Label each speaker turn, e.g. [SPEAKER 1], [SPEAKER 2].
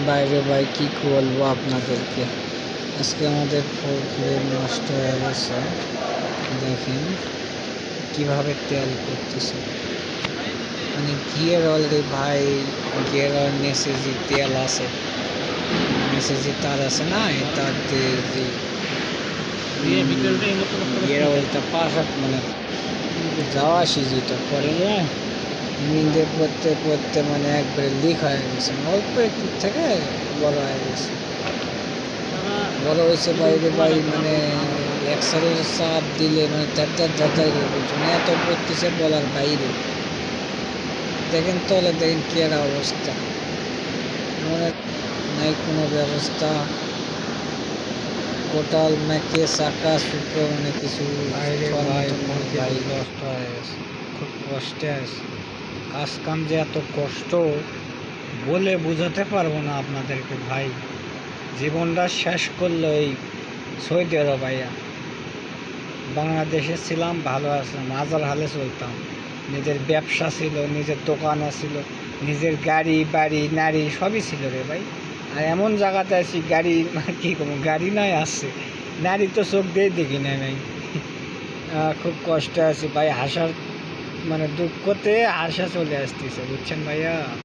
[SPEAKER 1] বাইরে ভাই কি বলবো আপনাদেরকে, আজকে আমাদের ফোরগ্রিড নষ্ট হয়ে গেছে। দেখেন কিভাবে তেল করতেছে, মানে গিয়ার অলরেডি ভাই, গিয়ার অয়েল নিচে যে তেল আছে, নিচে যে তার আছে না, এই তার দিয়ে যে গিয়ার অয়েলটা পাশা মানে যাওয়া আসি যেটা করে না, ইঞ্জিন দিয়ে পড়তে পড়তে মানে একবারে লিক হয়ে গেছে, অল্প একটু থেকে বড় হয়ে গেছে। বড় হয়েছে বাইরে ভাই, মানে এক্সারের চাপ দিলে মানে ধার মানে এত পড়তেছে বলার বাইরে। দেখেন তলে দেখেন কি একটা অবস্থা, মানে নাই কোনো ব্যবস্থা, টোটাল ম্যাকে চাকা সুতো মানে কিছু ভাই নষ্ট হয়ে গেছে, খুব কষ্টে আছে। কাজ কাম যে এত কষ্ট বলে বোঝাতে পারবো না আপনাদেরকে ভাই। জীবনটা শেষ করলো এই সৌদি আরব ভাইয়া। বাংলাদেশে ছিলাম, ভালো আসলাম, হাজার হালে চলতাম, নিজের ব্যবসা ছিল, নিজের দোকান ছিল, নিজের গাড়ি বাড়ি নারী সবই ছিল রে ভাই। আর এমন জায়গাতে আছি গাড়ি মানে কী করবো, গাড়ি নয় আসছে, নারী তো চোখ দিয়ে দেখি না ভাই। খুব কষ্টে আছি ভাই, হাসার মানে দুঃখতে হাসা চলে আসতেছে, বুঝছেন ভাইয়া।